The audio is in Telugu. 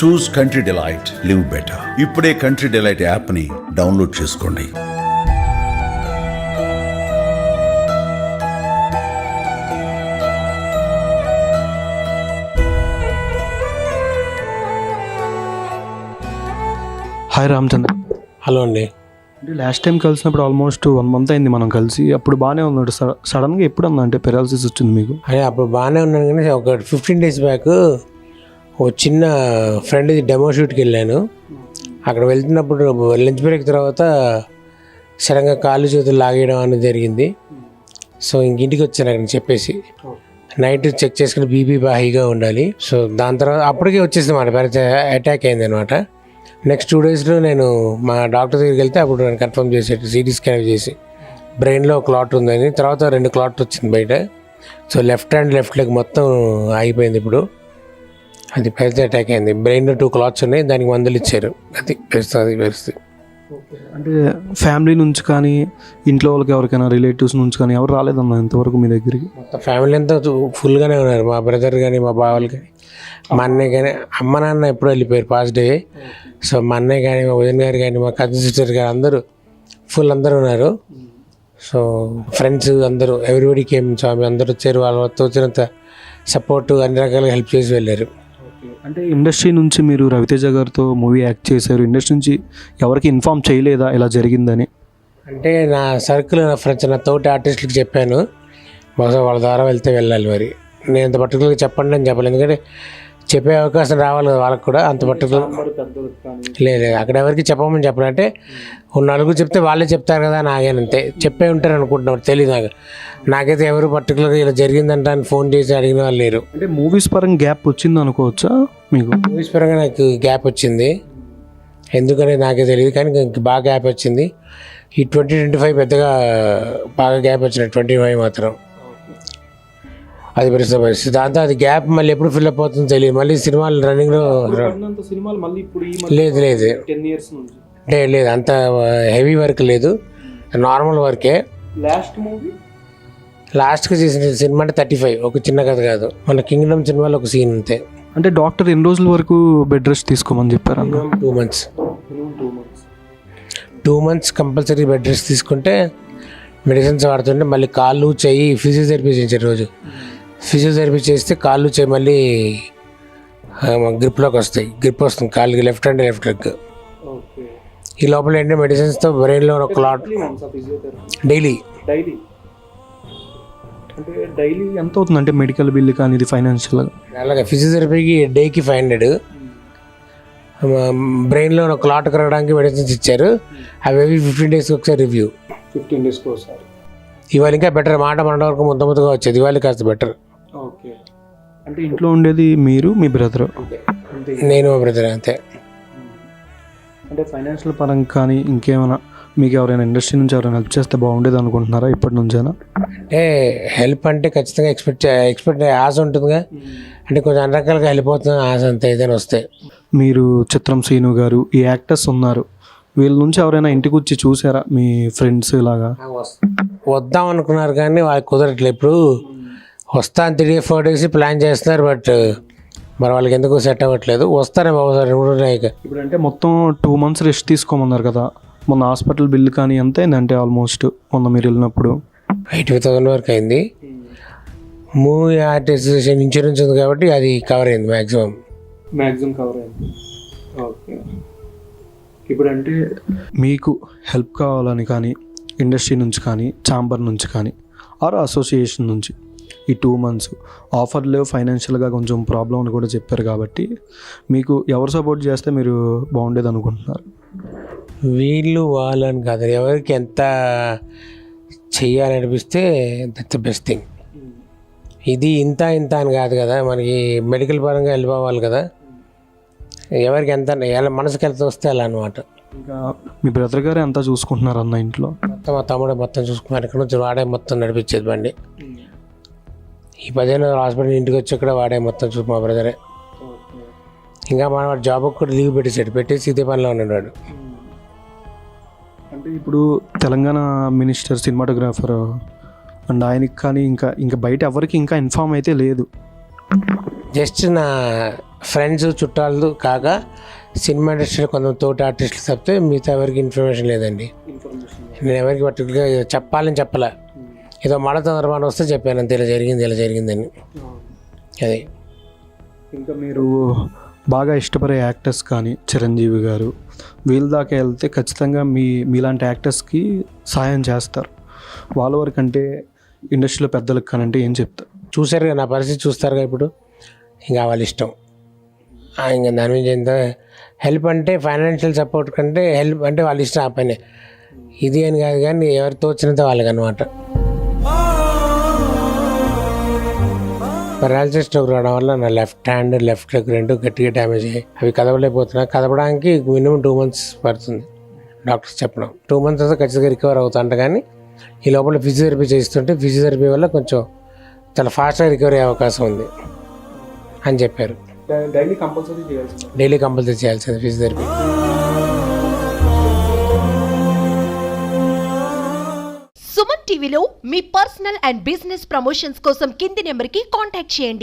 చూస్ కంట్రీ డిలైట్, లివ్ బెటర్. ఇప్పుడే కంట్రీ డిలైట్ యాప్ని డౌన్లోడ్ చేసుకోండి. హాయ్ రామచంద్ర. హలో అండి. అంటే లాస్ట్ టైం కలిసినప్పుడు ఆల్మోస్ట్ 1 month అయింది మనం కలిసి. అప్పుడు బాగానే ఉన్నాడు. సడన్గా ఎప్పుడు అన్నా అంటే పెరాలసిస్ వచ్చింది మీకు? అదే అప్పుడు బాగానే ఉన్నాను కానీ ఒక 15 days బ్యాక్ ఒక చిన్న ఫ్రెండ్ది డెమో షూట్కి వెళ్ళాను. అక్కడ వెళ్తున్నప్పుడు లంచ్ బ్రేక్ తర్వాత సడన్గా కాళ్ళు చేతులు లాగేయడం అనేది జరిగింది. సో ఇంటికి వచ్చాను అక్కడ చెప్పేసి. నైట్ చెక్ చేసుకుని బీపీ హైగా ఉండాలి. సో దాని తర్వాత అప్పటికే వచ్చేసింది మాట, అటాక్ అయింది అనమాట. నెక్స్ట్ 2 daysలో నేను మా డాక్టర్ దగ్గరికి వెళ్తే అప్పుడు నేను కన్ఫర్మ్ చేసేది, సిటీ స్కాన్ చేసి బ్రెయిన్లో క్లాట్ ఉందని. తర్వాత 2 clots వచ్చింది బయట. So left hand left leg మొత్తం ఆగిపోయింది. ఇప్పుడు అది పెద్ద అటాక్ అయింది. బ్రెయిన్లో 2 clots ఉన్నాయి, దానికి మందులు ఇచ్చారు. అది పరిస్థితి. అంటే ఫ్యామిలీ నుంచి కానీ ఇంట్లో వాళ్ళకి ఎవరికైనా రిలేటివ్స్ నుంచి కానీ ఎవరు రాలేదన్నా ఇంతవరకు మీ దగ్గరికి? మొత్తం ఫ్యామిలీ అంతా ఫుల్గానే ఉన్నారు. మా బ్రదర్ కానీ, మా బావలు కానీ, మా అన్నయ్య కానీ. అమ్మ నాన్న ఎప్పుడూ వెళ్ళిపోయారు పాస్ట్ డే. సో మా అన్నయ్య కానీ, మా వదిన గారు కానీ, మా కజిన్ సిస్టర్ కానీ అందరూ అందరూ ఉన్నారు. సో ఫ్రెండ్స్ అందరూ, ఎవ్రీబడి కేమ్. స్వామి అందరూ వచ్చారు. వాళ్ళతో వచ్చినంత సపోర్ట్ అన్ని రకాలుగా హెల్ప్ చేసి వెళ్ళారు. అంటే ఇండస్ట్రీ నుంచి మీరు రవితేజ గారితో మూవీ యాక్ట్ చేశారు. ఇండస్ట్రీ నుంచి ఎవరికి ఇన్ఫార్మ్ చేయలేదా ఇలా జరిగిందని? అంటే నా సర్కిల్, నా ఫ్రెండ్స్, నా తోటి ఆర్టిస్టులకు చెప్పాను. బహుశా వాళ్ళ ద్వారా వెళ్తే వెళ్ళాలి. మరి నేను అంత పర్టికులర్గా చెప్పండి అని చెప్పాలి, ఎందుకంటే చెప్పే అవకాశం రావాలి కదా వాళ్ళకి కూడా. అంత పర్టికులర్ లేదు, అక్కడ ఎవరికి చెప్పమని చెప్పాలంటే నలుగురు చెప్తే వాళ్ళే చెప్తారు కదా అని ఆగానంతే. చెప్పే ఉంటారు అనుకుంటున్నారు, తెలియదు నాకైతే ఎవరు పర్టికులర్గా ఇలా జరిగిందంట అని ఫోన్ చేసి అడిగిన వాళ్ళు లేరు. అంటే మూవీస్ పరంగా గ్యాప్ వచ్చింది అనుకోవచ్చా మీకు? మూవీస్ పరంగా నాకు గ్యాప్ వచ్చింది, ఎందుకని నాకే తెలియదు, కానీ బాగా గ్యాప్ వచ్చింది. ఈ 2025 పెద్దగా బాగా గ్యాప్ వచ్చిన 25 మాత్రం అది పరిస్థితి. దాంతో అది గ్యాప్ మళ్ళీ ఎప్పుడు ఫిల్అప్ అవుతుందో తెలియదు. మళ్ళీ సినిమాలు రన్నింగ్లో లేదు లేదు, అంత హెవీ వర్క్ లేదు, నార్మల్ వర్కే. లాస్ట్గా చేసిన సినిమా అంటే 35, ఒక చిన్న కథ కాదు. మన కింగ్డమ్ సినిమాలో ఒక సీన్ అంతే. అంటే డాక్టర్ ఎన్ని రోజుల వరకు బెడ్ రెస్ట్ తీసుకోమని చెప్పారు? 2 months కంపల్సరీ బెడ్ రెస్ట్ తీసుకుంటే మెడిసిన్స్ వాడుతుంటే మళ్ళీ కాళ్ళు చెయ్యి ఫిజియోథెరపీ చేయించారు. రోజు ఫిజియోథెరపీ చేస్తే కాళ్ళు చెయ్యి మళ్ళీ గ్రిప్లోకి వస్తాయి. గ్రిప్ వస్తుంది కాళ్ళకి, లెఫ్ట్ హ్యాండ్ లెఫ్ట్ లెగ్. ఈ లోపల ఏంటంటే మెడిసిన్స్తో బ్రెయిన్లో ఒక క్లాట్ డైలీ. అంటే డైలీ ఎంత అవుతుంది? అంటే మెడికల్ బిల్ కానీ ఇది ఫైనాన్షియల్గా? అలాగే ఫిజియోథెరపీకి డేకి 500. బ్రెయిన్లో ఒక క్లాట్ కరగడానికి మెడిసిన్స్ ఇచ్చారు. అవి 15 days ఒకసారి రివ్యూ. 15 days ఒకసారి. ఇవాళ ఇంకా బెటర్, మాట మన వరకు ముద్దగా వచ్చేది, ఇవాళ కాస్త బెటర్. ఓకే. అంటే ఇంట్లో ఉండేది మీరు, మీ బ్రదర్? నేను, మా బ్రదర్ అంతే. అంటే ఫైనాన్షియల్ పరంగా కానీ ఇంకేమైనా మీకు ఎవరైనా ఇండస్ట్రీ నుంచి ఎవరైనా హెల్ప్ చేస్తే బాగుండేది అనుకుంటున్నారా ఇప్పటి నుంచైనా? అంటే హెల్ప్ అంటే ఖచ్చితంగా ఎక్స్పెక్ట్ ఆశ ఉంటుందిగా. అంటే కొంచెం అన్ని రకాలుగా హెల్ప్ అవుతుంది ఆశ, అంతే ఏదైనా వస్తే. మీరు చిత్రం శ్రీను గారు, ఈ యాక్టర్స్ ఉన్నారు, వీళ్ళ నుంచి ఎవరైనా ఇంటికి వచ్చి చూసారా మీ ఫ్రెండ్స్ ఇలాగా? వద్దాం అనుకున్నారు కానీ వాళ్ళకి కుదరట్లేదు. ఇప్పుడు వస్తా 3-4 days ప్లాన్ చేస్తున్నారు, బట్ మరి వాళ్ళకి ఎందుకు సెట్ అవ్వట్లేదు. వస్తారే బాబు సార్. ఇప్పుడు అంటే మొత్తం 2 months రెస్ట్ తీసుకోమన్నారు కదా. మొన్న హాస్పిటల్ బిల్ కానీ ఎంత అయింది? అంటే ఆల్మోస్ట్ మొన్న మీరు వెళ్ళినప్పుడు 80,000 వరకు అయింది. మూవీ ఆర్టిస్ట్ ఇన్సూరెన్స్ ఉంది కాబట్టి అది కవర్ అయింది మ్యాక్సిమం కవర్ అయింది. ఓకే. ఇప్పుడు అంటే మీకు హెల్ప్ కావాలని కానీ ఇండస్ట్రీ నుంచి కానీ, ఛాంబర్ నుంచి కానీ, ఆర్ అసోసియేషన్ నుంచి ఈ 2 months ఆఫర్ లేవు, ఫైనాన్షియల్గా కొంచెం ప్రాబ్లం అని కూడా చెప్పారు కాబట్టి మీకు ఎవరు సపోర్ట్ చేస్తే మీరు బాగుండేది అనుకుంటున్నారు? వీళ్ళు వాళ్ళని కాదు, ఎవరికి ఎంత చెయ్యాలనిపిస్తే దట్స్ ద బెస్ట్ థింగ్. ఇది ఇంత అని కాదు కదా, మనకి మెడికల్ పరంగా వెళ్ళిపోవాలి కదా. ఎవరికి ఎంత మనసుకి ఎంత వస్తే అలా అనమాట. ఇంకా మీ బ్రదర్ గారే అంతా చూసుకుంటున్నారు అన్న ఇంట్లో? మొత్తం మా తమ్ముడే మొత్తం చూసుకున్నారు. ఇక్కడ నుంచి వాడే మొత్తం నడిపించేది బండి. ఈ 15 రోజులు హాస్పిటల్ ఇంటికి వచ్చి ఇక్కడ వాడే మొత్తం చూసి మా బ్రదరే. ఇంకా మన వాడు జాబ్కి కూడా లీవ్ పెట్టేసి ఇదే పనిలో ఉన్నాడు. అంటే ఇప్పుడు తెలంగాణ మినిస్టర్, సినిమాటోగ్రాఫర్ అండ్ ఆయనకి కానీ ఇంకా బయట ఎవరికి ఇంకా ఇన్ఫామ్ అయితే లేదు. జస్ట్ నా ఫ్రెండ్స్ చుట్టాలు కాక సినిమా ఇండస్ట్రీలో కొంత తోటి ఆర్టిస్టులు తప్పితే మిగతా ఎవరికి ఇన్ఫర్మేషన్ లేదండి. నేను ఎవరికి పర్టికులర్గా చెప్పాలని చెప్పలే, ఏదో మడ తొందరమాన వస్తే చెప్పాను అంతే, ఇలా జరిగిందని. అది ఇంకా మీరు బాగా ఇష్టపడే యాక్టర్స్ కానీ చిరంజీవి గారు వీళ్ళ దాకా వెళ్తే ఖచ్చితంగా మీలాంటి యాక్టర్స్కి సాయం చేస్తారు. వాళ్ళ వరకు అంటే ఇండస్ట్రీలో పెద్దలకు కానంటే ఏం చెప్తారు? చూసారుగా నా పరిస్థితి, చూస్తారుగా ఇప్పుడు. ఇంకా వాళ్ళ ఇష్టం. ఇంకా దాని మీద ఎంత హెల్ప్ అంటే ఫైనాన్షియల్ సపోర్ట్ కంటే హెల్ప్ అంటే వాళ్ళ ఇష్టం. ఆ పని ఇది అని కాదు, కానీ ఎవరు తోచినంత వాళ్ళకి అనమాట. పారాలిసిస్ స్ట్రోక్ రావడం వల్ల నా లెఫ్ట్ హ్యాండ్ లెఫ్ట్ లెగ్ రెండు గట్టిగా డ్యామేజ్ అయ్యాయి. అవి కదవలేకపోతున్నా. కదపడానికి మినిమం 2 months పడుతుంది డాక్టర్స్ చెప్పడం. 2 months అయితే ఖచ్చితంగా రికవర్ అవుతాంట. కానీ ఈ లోపల ఫిజియోథెరపీ చేస్తుంటే ఫిజియోథెరపీ వల్ల కొంచెం చాలా ఫాస్ట్గా రికవరీ అయ్యే అవకాశం ఉంది అని చెప్పారు. డైలీ కంపల్సరీ చేయాల్సింది ఫిజియోథెరపీ. సుమన్ టీవీలో మీ పర్సనల్ అండ్ బిజినెస్ ప్రమోషన్స్ కోసం కింది నెంబర్కి కాంటాక్ట్ చేయండి.